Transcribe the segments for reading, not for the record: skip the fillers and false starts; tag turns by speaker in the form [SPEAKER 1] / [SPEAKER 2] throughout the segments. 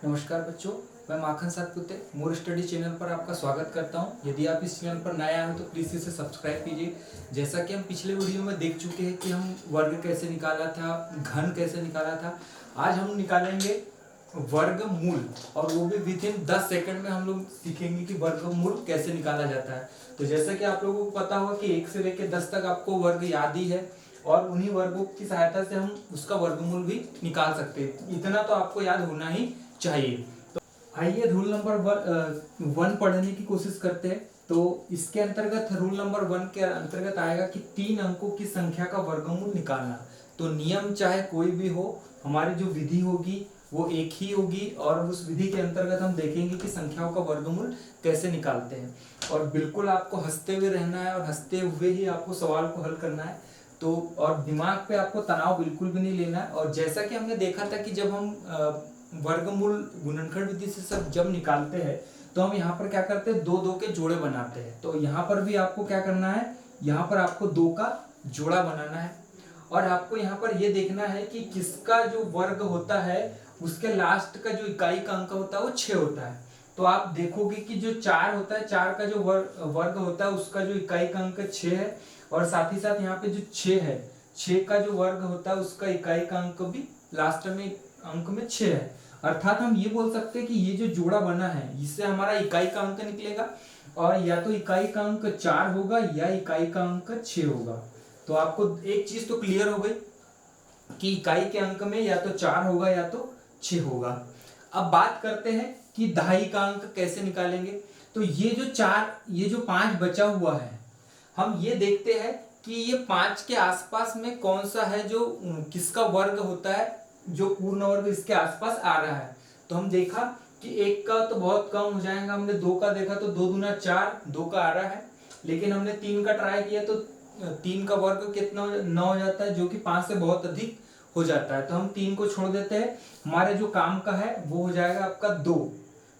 [SPEAKER 1] नमस्कार बच्चों, मैं माखन सातपुते मोर स्टडी चैनल पर आपका स्वागत करता हूं। यदि आप इस चैनल पर नए आए हो तो प्लीज़ इसे सब्सक्राइब कीजिए। जैसा कि हम पिछले वीडियो में देख चुके हैं कि हम वर्ग कैसे निकाला था, घन कैसे निकाला था। आज हम निकालेंगे वर्गमूल, और वो भी विद इन 10 सेकंड में हम लोग सीखेंगे कि वर्गमूल कैसे निकाला जाता है। तो जैसा कि आप लोगों को पता होगा कि 1 से लेकर 10 तक आपको वर्ग याद ही है, और उन्हीं वर्गों की सहायता से हम उसका वर्गमूल भी निकाल सकते हैं। इतना तो आपको याद होना ही चाहिए। तो आइए रूल नंबर 1 पढ़ने की कोशिश करते हैं। तो इसके अंतर्गत रूल नंबर 1 के अंतर्गत आएगा कि 3 अंकों की संख्या का वर्गमूल निकालना। तो नियम चाहे कोई भी हो, हमारी जो विधि होगी वो एक ही होगी, और उस विधि के अंतर्गत हम देखेंगे कि संख्याओं का वर्गमूल कैसे निकालते हैं। और बिल्कुल आपको हंसते हुए रहना है, और हंसते हुए ही आपको सवाल को हल करना है। तो और दिमाग पे आपको तनाव बिल्कुल भी नहीं लेना है। और जैसा कि हमने देखा था कि जब हम वर्गमूल गुणनखंड विधि से सब जब निकालते हैं तो हम यहाँ पर क्या करते हैं, दो दो के जोड़े बनाते हैं। तो यहाँ पर भी आपको क्या करना है, यहाँ पर आपको 2 का जोड़ा बनाना है, और आपको यहाँ पर ये देखना है कि किसका जो वर्ग होता है उसके लास्ट का जो इकाई का अंक होता है वो 6 होता है। तो आप देखोगे कि जो 4 होता है, 4 का जो वर्ग होता है उसका जो इकाई का अंक 6 है, और साथ ही साथ यहाँ पे जो 6 है, 6 का जो वर्ग होता है उसका इकाई का अंक भी लास्ट में अंक में 6 है। अर्थात हम ये बोल सकते हैं कि ये जो जोड़ा बना है इससे हमारा इकाई का अंक निकलेगा, और या तो इकाई का अंक 4 होगा या इकाई का अंक 6 होगा। तो आपको एक चीज तो क्लियर हो गई कि इकाई के अंक में या तो 4 होगा या तो 6 होगा। अब बात करते हैं कि दहाई का अंक कैसे निकालेंगे। तो ये जो 5 बचा हुआ है, हम ये देखते हैं कि ये 5 के आसपास में कौन सा है जो किसका वर्ग होता है, जो पूर्ण वर्ग इसके आसपास आ रहा है। तो हम देखा कि 1 का तो बहुत कम हो जाएगा, हमने 2 का देखा तो 2 दूना 4, 2 का आ रहा है। लेकिन हमने 3 का ट्राई किया तो 3 का वर्ग कितना 9 हो जाता है, जो कि 5 से बहुत अधिक हो जाता है। तो हम 3 को छोड़ देते हैं, हमारे जो काम का है वो हो जाएगा आपका 2।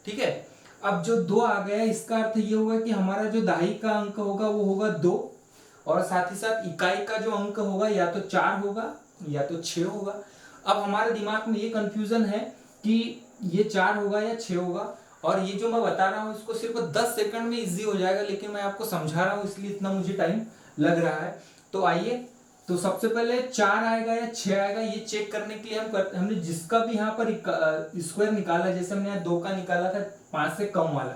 [SPEAKER 1] ठीक है, अब जो 2 आ गया इसका अर्थ ये हुआ कि हमारा जो दहाई का अंक होगा वो होगा 2, और साथ ही साथ इकाई का जो अंक होगा या तो 4 होगा या तो 6 होगा। अब हमारे दिमाग में ये कंफ्यूजन है कि ये 4 होगा या 6 होगा, और ये जो मैं बता रहा हूँ इसको सिर्फ 10 सेकंड में इजी हो जाएगा, लेकिन मैं आपको समझा रहा हूँ इसलिए इतना मुझे टाइम लग रहा है। तो आइए, तो सबसे पहले 4 आएगा या 6 आएगा ये चेक करने के लिए हमने जिसका भी यहाँ पर स्क्वायर निकाला, जैसे हमने यहाँ 2 का निकाला था 5 से कम वाला,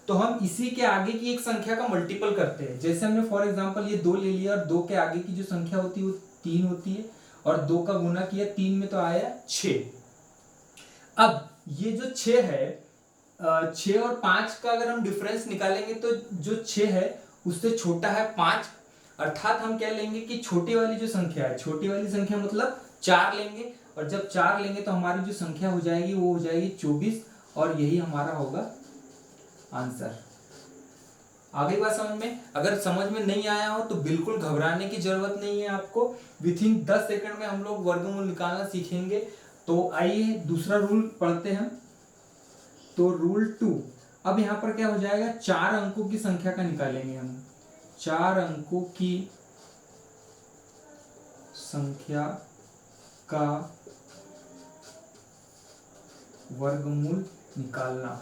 [SPEAKER 1] तो हम इसी के आगे की एक संख्या का मल्टीपल करते हैं। जैसे हमने फॉर एग्जांपल ये 2 ले लिया, और 2 के आगे की जो संख्या होती है वो 3 होती है, और 2 का गुना किया 3 में तो आया 6। अब ये जो 6 है, 6 और 5 का अगर हम डिफरेंस निकालेंगे तो जो 6 है उससे छोटा है 5। अर्थात हम क्या लेंगे कि छोटी वाली जो संख्या है, छोटी वाली संख्या मतलब 4 लेंगे, और जब 4 लेंगे तो हमारी जो संख्या हो जाएगी वो हो जाएगी 24, और यही हमारा होगा आंसर। आ गई बात समझ में? अगर समझ में नहीं आया हो तो बिल्कुल घबराने की जरूरत नहीं है आपको। विथ इन 10 सेकंड में हम लोग वर्गमूल निकालना सीखेंगे। तो आइए दूसरा रूल पढ़ते हैं। तो रूल 2, अब यहां पर क्या हो जाएगा, 4 अंकों की संख्या का निकालेंगे हम। 4 अंकों की संख्या का वर्गमूल निकालना।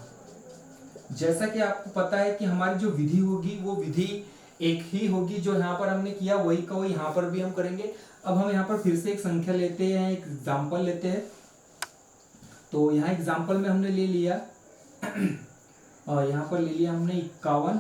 [SPEAKER 1] जैसा कि आपको पता है कि हमारी जो विधि होगी वो विधि एक ही होगी, जो यहाँ पर हमने किया वही का वही यहाँ पर भी हम करेंगे। अब हम यहाँ पर फिर से एक संख्या लेते हैं, एक एग्जाम्पल लेते हैं। तो यहाँ एग्जाम्पल में हमने ले लिया और यहाँ पर ले लिया हमने 51,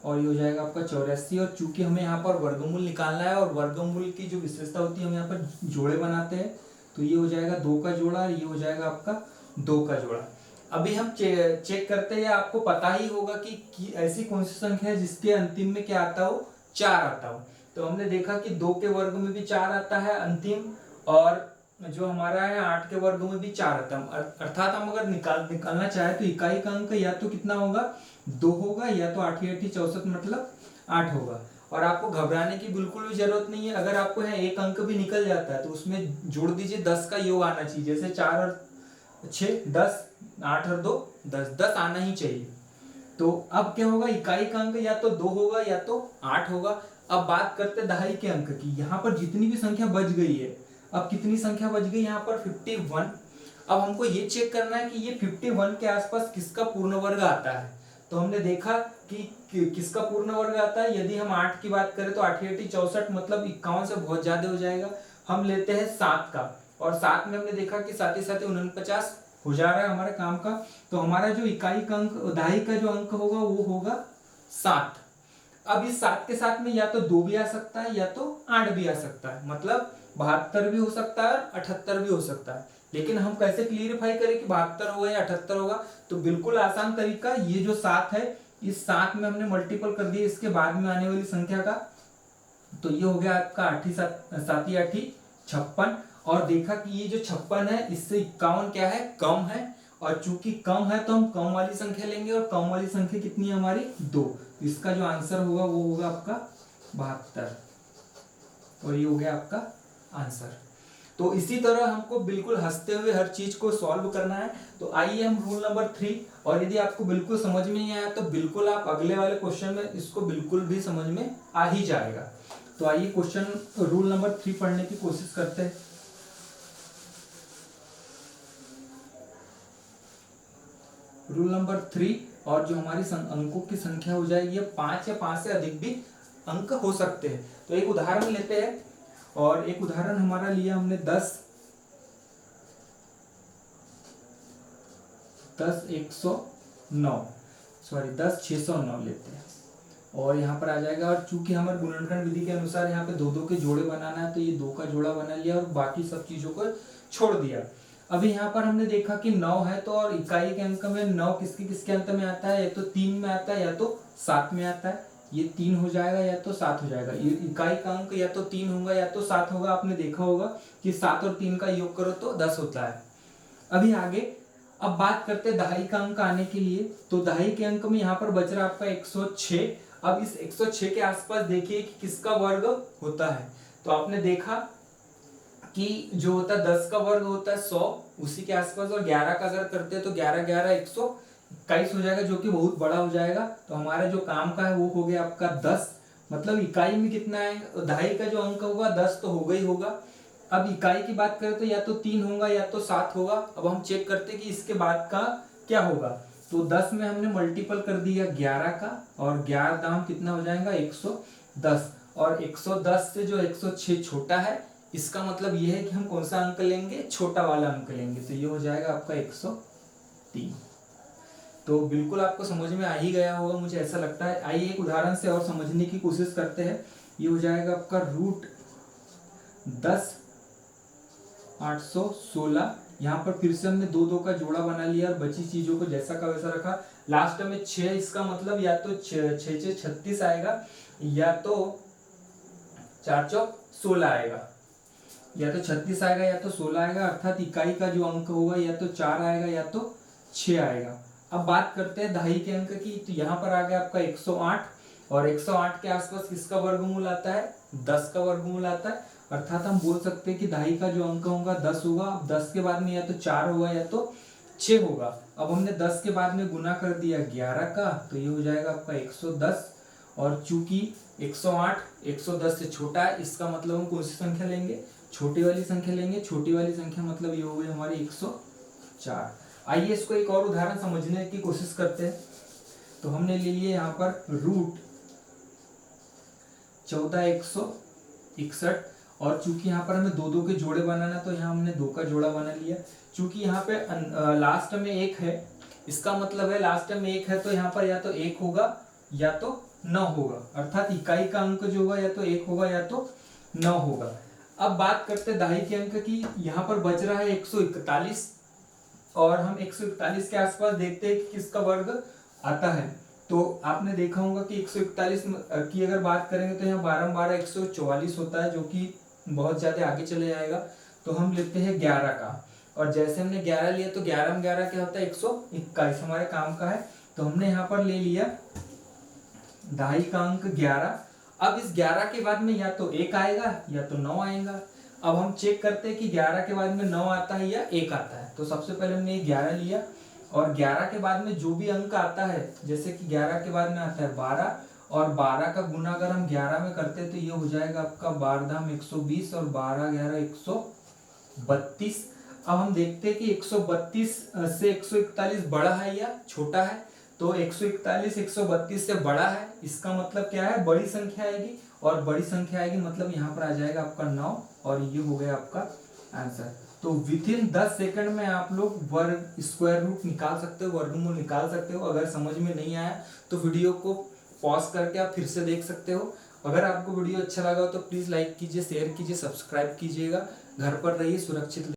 [SPEAKER 1] और ये हो जाएगा आपका 84। और चूंकि हमें यहाँ पर वर्गमूल निकालना है, और वर्गमूल की जो विशेषता होती है हम यहाँ पर जोड़े बनाते हैं, तो ये हो जाएगा 2 का जोड़ा, और ये हो जाएगा आपका 2 का जोड़ा। अभी हम चेक करते हैं, आपको पता ही होगा कि ऐसी कौन सी संख्या है जिसके अंतिम में क्या आता हो, 4 आता हो। तो हमने देखा कि 2 के वर्ग में भी 4 आता है अंतिम, और जो हमारा है 8 के वर्ग में भी 4 आता है। अर्थात हम अगर निकालना चाहे तो इकाई का अंक या तो कितना होगा, 2 होगा, या तो 8 8 64 मतलब 8 होगा। और आपको घबराने की बिल्कुल भी जरूरत नहीं है। अगर आपको यहाँ एक अंक भी निकल जाता है तो उसमें जोड़ दीजिए, 10 का योग आना चाहिए। जैसे 4 और 6 10, 8 और 2 10, 10 आना ही चाहिए। तो अब क्या होगा, इकाई का अंक या तो 2 होगा या तो 8 होगा। अब बात करते हैं दहाई के अंक की। यहाँ पर जितनी भी संख्या बच गई है, अब कितनी संख्या बच गई यहाँ पर 51, अब हमको ये चेक करना है कि ये 51 के आसपास किसका पूर्ण वर्ग आता है। तो हमने देखा कि किसका पूर्ण वर्ग आता है। यदि हम 8 की बात करें तो 8 8 64, मतलब 51 से बहुत ज्यादा हो जाएगा। हम लेते हैं 7 का, और 7 में हमने देखा कि साथ ही साथ 49 हो जा रहा है हमारे काम का। तो हमारा जो इकाई का अंक, दहाई का जो अंक होगा वो होगा 7। अब इस 7 के साथ में या तो 2 भी आ सकता है या तो 8 भी आ सकता है, मतलब 72 भी हो सकता है और 78 भी हो सकता है। लेकिन हम कैसे क्लियरिफाई करें कि 72 होगा या 78 होगा। तो बिल्कुल आसान तरीका, ये जो 7 है इस 7 में हमने मल्टीपल कर दिया इसके बाद में आने वाली संख्या का। तो ये हो गया आपका 8 8 56। और देखा कि ये जो 56 है इससे 51 क्या है, कम है। और चूंकि कम है तो हम कम वाली संख्या लेंगे, और कम वाली संख्या कितनी है हमारी, 2। इसका जो आंसर होगा वो होगा आपका 72, और ये हो गया आपका आंसर। तो इसी तरह हमको बिल्कुल हंसते हुए हर चीज को सॉल्व करना है। तो आइए हम रूल नंबर 3, और यदि आपको बिल्कुल समझ में नहीं आया तो बिल्कुल आप अगले वाले क्वेश्चन में इसको बिल्कुल भी समझ में आ ही जाएगा। तो आइए क्वेश्चन रूल नंबर 3 पढ़ने की कोशिश करते हैं। रूल नंबर 3, और जो हमारी अंकों की संख्या हो जाएगी 5 या 5 से अधिक भी अंक हो सकते हैं। तो एक उदाहरण लेते हैं, और एक उदाहरण हमारा लिया हमने 10 109, सॉरी 10 609 लेते हैं, और यहाँ पर आ जाएगा। और चूंकि हमारे गुणनखंड विधि के अनुसार यहाँ पे 2 2 के जोड़े बनाना है, तो ये 2 का जोड़ा बना लिया और बाकी सब चीजों को छोड़ दिया। अभी यहाँ पर हमने देखा कि 9 है, तो और इकाई के अंक में 9 किसके किसके अंत में आता है, या तो 3 में आता है या तो 7 में आता है। ये 3 हो जाएगा या तो 7 हो जाएगा। ये इकाई का अंक या तो 3 होगा या तो 7 होगा। आपने देखा होगा कि 7 और 3 का योग करो तो 10 होता है। अभी आगे अब बात करते हैं दहाई का अंक आने के लिए। तो दहाई के अंक में यहाँ पर बच रहा है आपका 106। अब इस 106 के आसपास देखिए कि किसका वर्ग होता है। तो आपने देखा कि जो होता है 10 का वर्ग होता है 100, उसी के आसपास। और 11 का अगर करते हैं तो 11 11 121 हो जाएगा, जो कि बहुत बड़ा हो जाएगा। तो हमारा जो काम का है वो हो गया आपका 10, मतलब इकाई में कितना है, दहाई का जो अंक होगा 10 तो होगा ही होगा। अब इकाई की बात करें तो या तो 3 होगा या तो 7 होगा। अब हम चेक करते हैं कि इसके बाद का क्या होगा। तो 10 में हमने मल्टीपल कर दिया 11 का, और 11 दाम कितना हो जाएगा 110। और 110 से जो 106 छोटा है, इसका मतलब ये है कि हम कौन सा अंक लेंगे, छोटा वाला अंक लेंगे। तो ये हो जाएगा आपका 103। तो बिल्कुल आपको समझ में आ ही गया होगा, मुझे ऐसा लगता है। आइए एक उदाहरण से और समझने की कोशिश करते हैं। ये हो जाएगा आपका √10 816। यहाँ पर फिर से हमने 2 2 का जोड़ा बना लिया और बची चीजों को जैसा का वैसा रखा। लास्ट में 6, इसका मतलब या तो 6 6 36 आएगा, या तो 4 चौक 16 आएगा, या तो 36 आएगा या तो 16 आएगा। अर्थात इकाई का जो अंक होगा या तो 4 आएगा या तो 6 आएगा। अब बात करते हैं दहाई के अंक की। तो यहाँ पर आ गया आपका 108, और 108 के आसपास किसका वर्गमूल आता है, 10 का वर्गमूल आता है। अर्थात हम बोल सकते हैं कि दहाई का जो अंक होगा 10 होगा। अब 10 के बाद में या तो 4 होगा या तो 6 होगा। अब हमने 10 के बाद में गुना कर दिया 11 का, तो ये हो जाएगा आपका 110। और चूंकि 108 110 से छोटा है, इसका मतलब हम कौन सी संख्या लेंगे, छोटी वाली संख्या लेंगे। छोटी वाली संख्या मतलब ये हो गई हमारी 104। आइए इसको एक और उदाहरण समझने की कोशिश करते हैं। तो हमने ले लिए यहाँ पर √14 161, और चूंकि यहाँ पर हमें 2 2 के जोड़े बनाना, तो यहाँ हमने 2 का जोड़ा बना लिया। चूंकि यहाँ पे लास्ट में 1 है, इसका मतलब है लास्ट में 1 है, तो यहाँ पर या तो 1 होगा या तो 9 होगा। अर्थात इकाई का अंक जो होगा या तो 1 होगा या तो 9 होगा। अब बात करते हैं दहाई के अंक की। यहाँ पर बच रहा है 141, और हम 141 के आसपास देखते हैं कि किसका वर्ग आता है। तो आपने देखा होगा कि 141 की अगर बात करेंगे तो यहाँ 12 12 144 होता है, जो कि बहुत ज्यादा आगे चले जाएगा। तो हम लेते हैं 11 का, और जैसे हमने 11 लिया तो 11 में 11 क्या होता है 121 हमारे काम का है। तो हमने यहाँ पर ले लिया दहाई का अंक 11। अब इस 11 के बाद में या तो 1 आएगा या तो 9 आएगा। अब हम चेक करते हैं कि 11 के बाद में 9 आता है या 1 आता है। तो सबसे पहले हमने 11 लिया, और 11 के बाद में जो भी अंक आता है, जैसे कि 11 के बाद में आता है 12, और 12 का गुना अगर हम 11 में करते हैं तो ये हो जाएगा आपका 12 धाम 120, और 12 11 132। अब हम देखते हैं कि 132 से 141 बड़ा है या छोटा है। तो 141 132 से बड़ा है, इसका मतलब क्या है, बड़ी संख्या आएगी, और बड़ी संख्या आएगी मतलब यहाँ पर आ जाएगा आपका 9, और ये हो गया आपका आंसर। तो विद इन 10 सेकंड में आप लोग वर्ग स्क्वायर रूट निकाल सकते हो, वर्गमूल निकाल सकते हो। अगर समझ में नहीं आया तो वीडियो को पॉज करके आप फिर से देख सकते हो। अगर आपको वीडियो अच्छा लगा हो तो प्लीज लाइक कीजिए, शेयर कीजिए, सब्सक्राइब कीजिएगा। घर पर रहिए सुरक्षित।